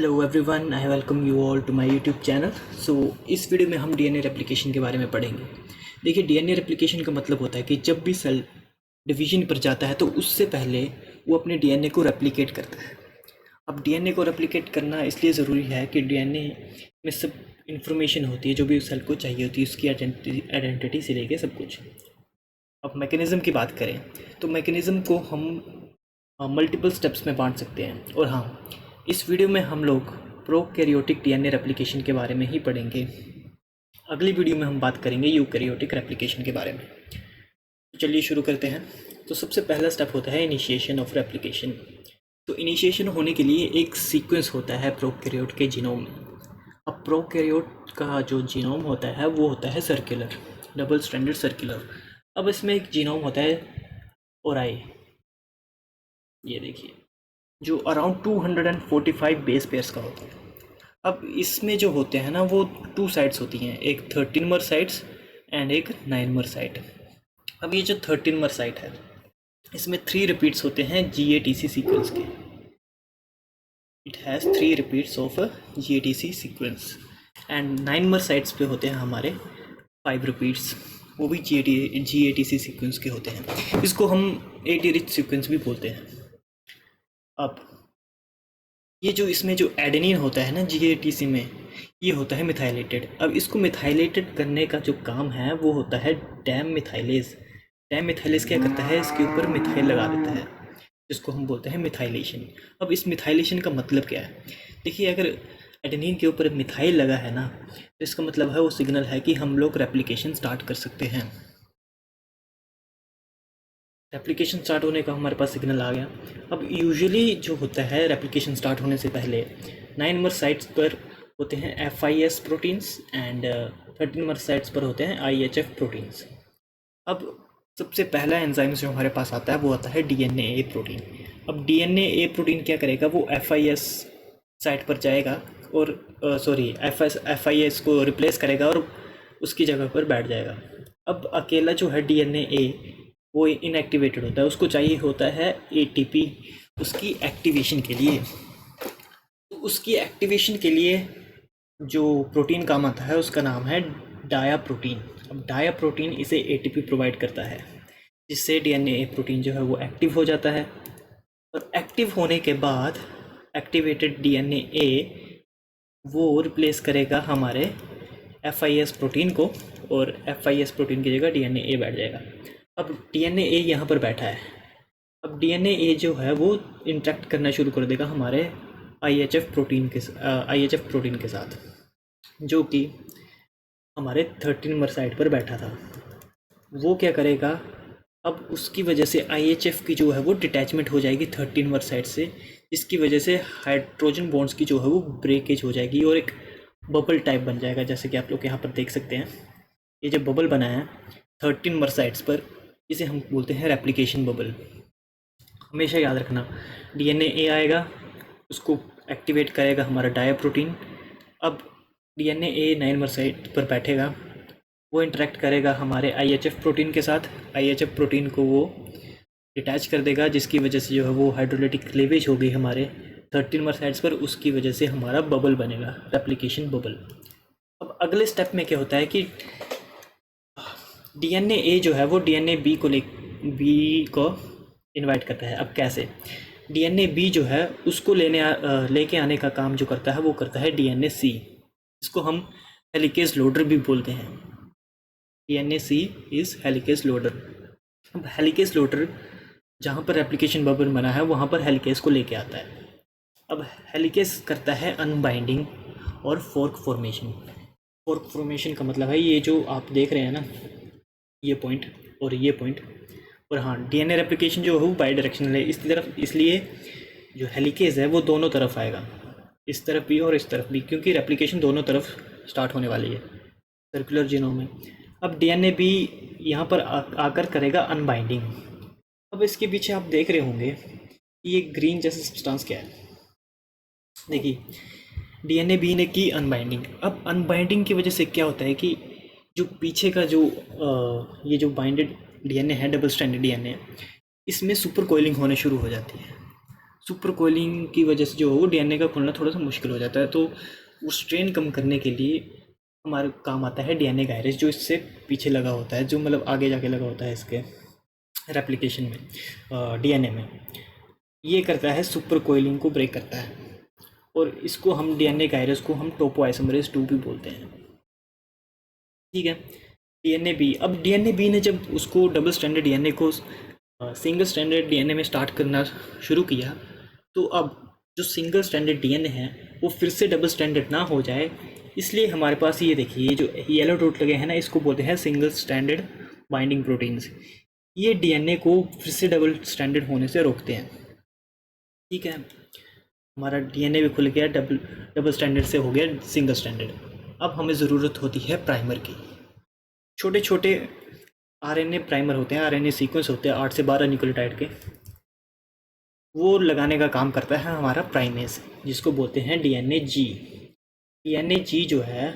Hello everyone, I welcome you all to my YouTube channel. So इस video में हम DNA replication के बारे में पढ़ेंगे। देखिए, डीएनए रेप्लिकेशन का मतलब होता है कि जब भी सेल डिवीजन पर जाता है तो उससे पहले वो अपने डीएनए को रेप्लिकेट करता है। अब डीएनए को रेप्लिकेट करना इसलिए ज़रूरी है कि डीएनए में सब इन्फॉर्मेशन होती है जो भी उस सेल को चाहिए होती है, उसकी आइडेंटिटी से लेके सब कुछ। अब मैकेनिज़्म की बात करें तो मैकेनिज़्म को हम मल्टीपल स्टेप्स में बांट सकते हैं। और हाँ, इस वीडियो में हम लोग प्रोकैरियोटिक डीएनए रेप्लिकेशन के बारे में ही पढ़ेंगे। अगली वीडियो में हम बात करेंगे यूकैरियोटिक रेप्लिकेशन के बारे में। तो चलिए शुरू करते हैं। तो सबसे पहला स्टेप होता है इनिशिएशन ऑफ रेप्लिकेशन। तो इनिशिएशन होने के लिए एक सीक्वेंस होता है प्रोकैरियोट के जीनोम में। अब प्रोकैरियोट का जो जीनोम होता है वो होता है सर्कुलर, डबल स्ट्रैंडेड सर्कुलर। अब इसमें एक जीनोम होता है ओराई, ये देखिए, जो अराउंड 245 बेस पेयर्स का होता है। अब इसमें जो होते हैं ना वो टू साइड्स होती हैं, एक 13 साइड्स एंड एक 9 साइड। अब ये जो 13 साइड है इसमें 3 रिपीट्स होते हैं GATC सीक्वेंस के। It has 3 repeats of GATC sequence and 9 sides पे होते हैं हमारे 5 रिपीट्स, वो भी GATC सीक्वेंस के होते हैं। इसको हम 80 रिच सीक्वेंस भी बोलते हैं। अब ये जो इसमें जो एडेनिन होता है ना GATC में, ये होता है मिथाइलेटेड। अब इसको मिथाइलेटेड करने का जो काम है वो होता है डैम मिथाइलेज। डैम मिथाइलेज क्या करता है, इसके ऊपर मिथाइल लगा देता है, जिसको हम बोलते हैं मिथाइलेशन। अब इस मिथाइलेशन का मतलब क्या है? देखिए, अगर एडेनिन के ऊपर मिथाइल लगा है ना तो इसका मतलब है वो सिग्नल है कि हम लोग रेप्लिकेशन स्टार्ट कर सकते हैं। रेप्लिकेशन स्टार्ट होने का हमारे पास सिग्नल आ गया। अब यूजुअली जो होता है रेप्लिकेशन स्टार्ट होने से पहले 9 साइट्स पर होते हैं FIS प्रोटीन्स एंड 13 साइट्स पर होते हैं IHF प्रोटीन्स। अब सबसे पहला एंजाइम जो हमारे पास आता है वो आता है DNA प्रोटीन। अब DNA प्रोटीन क्या करेगा, वो FIS साइट पर जाएगा और FIS को रिप्लेस करेगा और उसकी जगह पर बैठ जाएगा। अब अकेला जो है DNA वो इनएक्टिवेटेड होता है, उसको चाहिए होता है ATP उसकी एक्टिवेशन के लिए। तो उसकी एक्टिवेशन के लिए जो प्रोटीन काम आता है उसका नाम है डाया प्रोटीन। अब डाया प्रोटीन इसे ATP प्रोवाइड करता है, जिससे DNA प्रोटीन जो है वो एक्टिव हो जाता है। और एक्टिव होने के बाद एक्टिवेटेड DNA वो रिप्लेस करेगा हमारे FIS प्रोटीन को और FIS प्रोटीन की जगह DNA बैठ जाएगा। अब DNA यहाँ पर बैठा है। अब DNA जो है वो इंटरेक्ट करना शुरू कर देगा हमारे IHF प्रोटीन के साथ, जो कि हमारे 13 साइड पर बैठा था। वो क्या करेगा, अब उसकी वजह से IHF की जो है वो डिटैचमेंट हो जाएगी 13 साइड से, जिसकी वजह से हाइड्रोजन बॉन्ड्स की जो है वो ब्रेकेज हो जाएगी और एक बबल टाइप बन जाएगा, जैसे कि आप लोग यहाँ पर देख सकते हैं। ये जो बबल बना है 13 साइड्स पर, इसे हम बोलते हैं रेप्लिकेशन बबल। हमेशा याद रखना, DNA आएगा, उसको एक्टिवेट करेगा हमारा डाया प्रोटीन। अब DNA 9 साइड पर बैठेगा, वो इंटरेक्ट करेगा हमारे IHF प्रोटीन के साथ। IHF प्रोटीन को वो डिटैच कर देगा, जिसकी वजह से जो है वो हाइड्रोलाइटिक क्लीवेज होगी हमारे 13 साइड्स पर, उसकी वजह से हमारा बबल बनेगा, रेप्लिकेशन बबल। अब अगले स्टेप में क्या होता है कि DNA जो है वो DNA B को इनवाइट करता है। अब कैसे? DNA B जो है उसको लेके आने का काम जो करता है वो करता है DNA C। इसको हम हेलिकेज लोडर भी बोलते हैं। DNA C is helicase loader. अब हेलिकेज लोडर जहाँ पर रेप्लिकेशन बबल बना है वहाँ पर हेलिकेज को लेके आता है। अब हेलिकेज करता है अनबाइंडिंग और फोर्क फॉर्मेशन। फोर्क फॉर्मेशन का मतलब है ये जो आप देख रहे हैं ना, ये पॉइंट और ये पॉइंट। और हाँ, DNA रेप्लिकेशन जो है वो बाई डायरेक्शनल है इस तरफ, इसलिए जो हेलिकेज है वो दोनों तरफ आएगा, इस तरफ भी और इस तरफ भी, क्योंकि रेप्लिकेशन दोनों तरफ स्टार्ट होने वाली है सर्कुलर जीनोम में। अब DNA भी यहाँ पर आकर करेगा अनबाइंडिंग। अब इसके पीछे आप देख रहे होंगे ये ग्रीन जैसा सब्सटेंस क्या है। देखिए, DNA भी ने की अनबाइंडिंग। अब अनबाइंडिंग की वजह से क्या होता है कि जो पीछे का जो ये जो बाइंडेड DNA है, डबल स्ट्रैंडेड DNA, इसमें सुपर कोइलिंग होने शुरू हो जाती है। सुपर कोइलिंग की वजह से जो हो डीएनए का खुलना थोड़ा सा मुश्किल हो जाता है, तो वो स्ट्रेन कम करने के लिए हमारे काम आता है डीएनए गायरेज, जो इससे पीछे लगा होता है, जो मतलब आगे जाके लगा होता है इसके रेप्लिकेशन में, डीएनए में। ये करता है सुपर कोइलिंग को ब्रेक करता है, और इसको हम डीएनए गायरेज को हम टोपोआइसोमरेज 2 भी बोलते हैं। ठीक है, डीएनए बी। अब डीएनए बी ने जब उसको डबल स्ट्रैंडेड डीएनए को सिंगल स्ट्रैंडेड डीएनए में स्टार्ट करना शुरू किया, तो अब जो सिंगल स्ट्रैंडेड डीएनए है वो फिर से डबल स्ट्रैंडेड ना हो जाए, इसलिए हमारे पास ये देखिए, ये जो येलो डॉट लगे हैं ना, इसको बोलते हैं सिंगल स्ट्रैंडेड बाइंडिंग प्रोटीन्स। ये डीएनए को फिर से डबल स्ट्रैंडेड होने से रोकते हैं। ठीक है, हमारा डीएनए भी खुल गया, डबल स्टैंडर्ड से हो गया सिंगल स्टैंडर्ड। अब हमें ज़रूरत होती है प्राइमर की। छोटे छोटे आरएनए प्राइमर होते हैं, आरएनए सीक्वेंस होते हैं 8 से 12 न्यूक्लियोटाइड के, वो लगाने का काम करता है हमारा प्राइमेज, जिसको बोलते हैं डीएनए जी। डीएनए जी जो है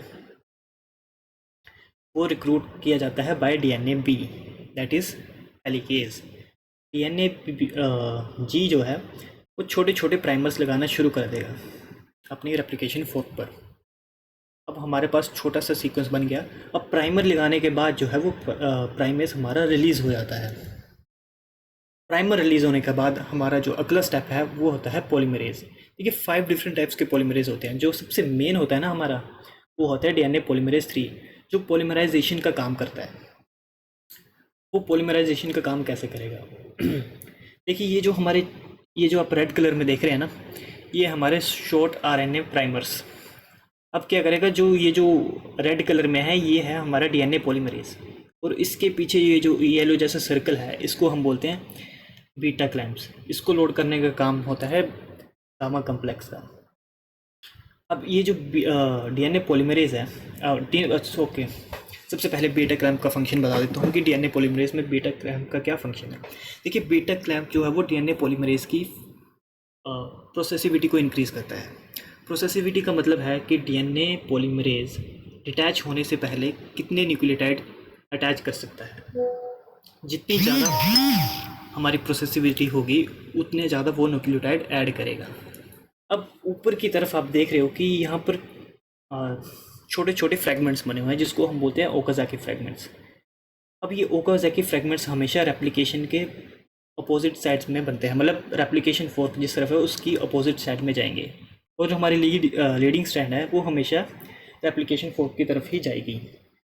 वो रिक्रूट किया जाता है by DNA B, that is helicase. DNA G जो है वो छोटे छोटे प्राइमर्स लगाना शुरू कर देगा अपनी रेप्लिकेशन फोर्क पर। अब हमारे पास छोटा सा सीक्वेंस बन गया। अब प्राइमर लगाने के बाद जो है वो प्राइमेज हमारा रिलीज़ हो जाता है। प्राइमर रिलीज़ होने के बाद हमारा जो अगला स्टेप है वो होता है पॉलीमरेज। देखिए 5 डिफरेंट टाइप्स के पॉलीमरेज होते हैं। जो सबसे मेन होता है ना हमारा, वो होता है डीएनए पॉलीमरेज 3, जो पॉलीमराइजेशन का काम करता है। वो पॉलीमराइजेशन का काम कैसे करेगा? देखिए ये जो आप रेड कलर में देख रहे हैं ना, ये हमारे शॉर्ट आरएनए प्राइमर्स। अब क्या करेगा, ये जो रेड कलर में है ये है हमारा डीएनए पॉलीमरेज, और इसके पीछे ये जो येलो जैसा सर्कल है इसको हम बोलते हैं बीटा क्लैम्प्स। इसको लोड करने का काम होता है गामा कम्प्लेक्स का। अब ये जो डीएनए पॉलीमरेज है, ओके, सबसे पहले बीटा क्लैम्प का फंक्शन बता देता हूँ कि डीएनए पॉलीमरेज में बीटा क्लैम्प का क्या फंक्शन है। देखिए बीटा क्लैम्प जो है वो डीएनए पॉलीमरेज की प्रोसेसिविटी को इंक्रीज़ करता है। प्रोसेसिविटी का मतलब है कि डीएनए पॉलीमरेज डिटैच होने से पहले कितने न्यूक्लियोटाइड अटैच कर सकता है। जितनी ज़्यादा हमारी प्रोसेसिविटी होगी उतने ज़्यादा वो न्यूक्लियोटाइड ऐड करेगा। अब ऊपर की तरफ आप देख रहे हो कि यहाँ पर छोटे छोटे फ्रैगमेंट्स बने हुए हैं, जिसको हम बोलते हैं ओकाज़ाकी फ्रैगमेंट्स। अब ये ओकाज़ाकी फ्रैगमेंट्स हमेशा रेप्लिकेशन के अपोजिट साइड्स में बनते हैं, मतलब रेप्लिकेशन फोर्क जिस तरफ है उसकी अपोजिट साइड में जाएंगे, और जो हमारी लीडिंग स्ट्रैंड है वो हमेशा रेप्लिकेशन फोर्क की तरफ ही जाएगी।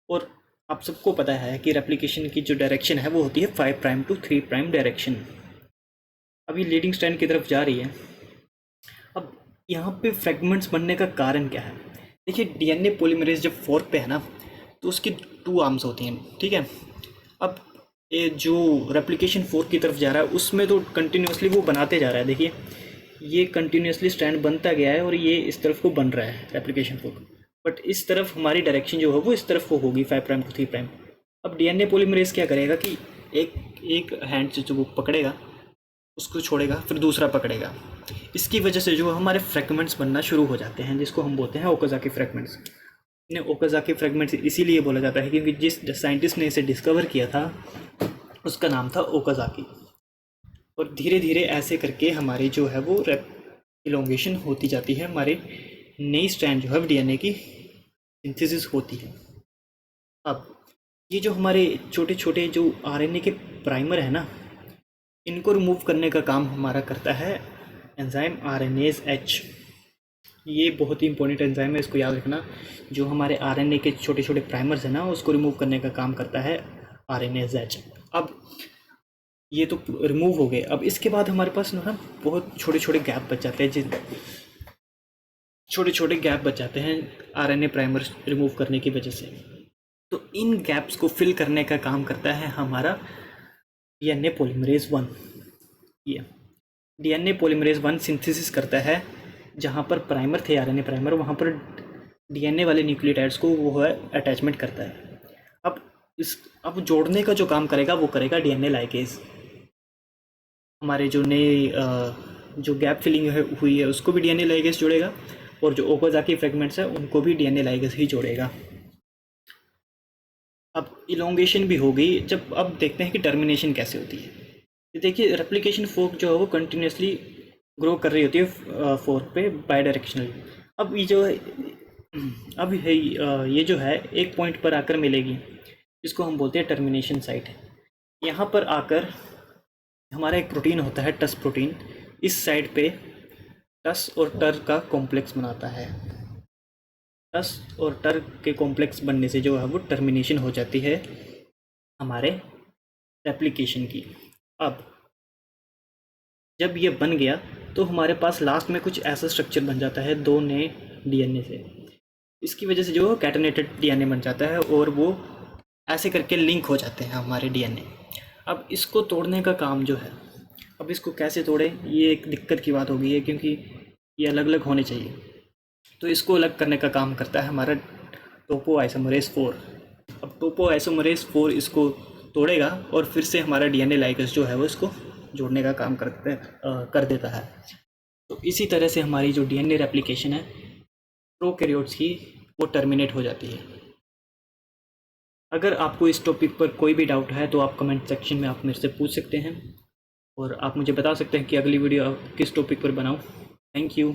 और आप सबको पता है कि रेप्लिकेशन की जो डायरेक्शन है वो होती है 5 प्राइम टू 3 प्राइम डायरेक्शन। अब ये लीडिंग स्ट्रैंड की तरफ जा रही है। अब यहाँ पे फ्रैगमेंट्स बनने का कारण क्या है? देखिए डीएनए पॉलीमरेज जब फोर्क पे है ना, तो उसकी 2 आर्म्स होती हैं। ठीक है, अब ये जो रेप्लिकेशन फोर्क की तरफ जा रहा है उसमें तो कंटिन्यूसली वो बनाते जा रहा है। देखिए ये कंटिन्यूसली स्ट्रैंड बनता गया है और ये इस तरफ को बन रहा है रेप्लिकेशन फोर्क, बट इस तरफ हमारी डायरेक्शन जो है वो इस तरफ को होगी 5 प्राइम टू 3 प्राइम। अब डीएनए पॉलीमरेज क्या करेगा कि एक हैंड से जो वो पकड़ेगा उसको छोड़ेगा, फिर दूसरा पकड़ेगा। इसकी वजह से जो हमारे फ्रैगमेंट्स बनना शुरू हो जाते हैं, जिसको हम बोलते हैं ओकाज़ाकी फ्रैगमेंट्स। इन्हें ओकाज़ाकी फ्रैगमेंट्स इसीलिए बोला जाता है क्योंकि जिस साइंटिस्ट ने इसे डिस्कवर किया था उसका नाम था ओकाज़ाकी। और धीरे धीरे ऐसे करके हमारी जो है वो इलोंगेशन होती जाती है, हमारे नई स्ट्रैंड जो है डीएनए की सिंथेसिस होती है। अब ये जो हमारे छोटे छोटे जो आरएनए के प्राइमर है ना, इनको रिमूव करने का काम हमारा करता है एंजाइम आरएनएज एच। ये बहुत ही इंपॉर्टेंट एंजाइम है, इसको याद रखना। जो हमारे आरएनए के छोटे छोटे प्राइमर्स हैं ना, उसको रिमूव करने का काम करता है आरएनएज एच। अब ये तो रिमूव हो गए। अब इसके बाद हमारे पास ना बहुत छोटे छोटे गैप बच जाते हैं, छोटे छोटे गैप बच जाते हैं आरएनए प्राइमर रिमूव करने की वजह से। तो इन गैप्स को फिल करने का काम करता है हमारा डीएनए पॉलीमरेज 1। ये डीएनए पॉलीमरेज 1 सिंथेसिस करता है, जहाँ पर प्राइमर थे आरएनए प्राइमर, वहाँ पर डीएनए वाले न्यूक्लियोटाइड्स को वो है अटैचमेंट करता है। अब जोड़ने का जो काम करेगा वो करेगा डीएनए लाइगेज। हमारे जो नए जो गैप फिलिंग हुई है उसको भी डीएनए लाइगेज जोड़ेगा, और जो ओकाज़ाकी फ्रैगमेंट्स है उनको भी डीएनए लाइगेज ही जोड़ेगा। अब इलोंगेशन भी होगी। जब अब देखते हैं कि टर्मिनेशन कैसे होती है। देखिए रेप्लिकेशन फोर्क जो है वो कंटिन्यूसली ग्रो कर रही होती है फोर्क पे बाई डायरेक्शनल। अब ये जो है अब है ये जो है एक पॉइंट पर आकर मिलेगी, इसको हम बोलते हैं टर्मिनेशन साइट। यहाँ पर आकर हमारा एक प्रोटीन होता है टस प्रोटीन, इस साइड पे टस और टर का कॉम्प्लेक्स बनाता है। टस और टर के कॉम्प्लेक्स बनने से जो है वो टर्मिनेशन हो जाती है हमारे रेप्लिकेशन की। अब जब ये बन गया तो हमारे पास लास्ट में कुछ ऐसा स्ट्रक्चर बन जाता है दो नए डीएनए से। इसकी वजह से जो कैटनेटेड डीएनए बन जाता है और वो ऐसे करके लिंक हो जाते हैं हमारे डीएनए। अब इसको तोड़ने का काम जो है, अब इसको कैसे तोड़े, ये एक दिक्कत की बात हो गई है क्योंकि ये अलग अलग होने चाहिए। तो इसको अलग करने का काम करता है हमारा टोपोआइसोमरेज 4। अब टोपोआइसोमरेज 4 इसको तोड़ेगा और फिर से हमारा डीएनए लाइगेज जो है वो इसको जोड़ने का काम कर देता है। तो इसी तरह से हमारी जो डीएनए रेप्लिकेशन है प्रोकैरियोट्स की वो टर्मिनेट हो जाती है। अगर आपको इस टॉपिक पर कोई भी डाउट है तो आप कमेंट सेक्शन में आप मेरे से पूछ सकते हैं और आप मुझे बता सकते हैं कि अगली वीडियो किस टॉपिक पर बनाऊं। Thank you.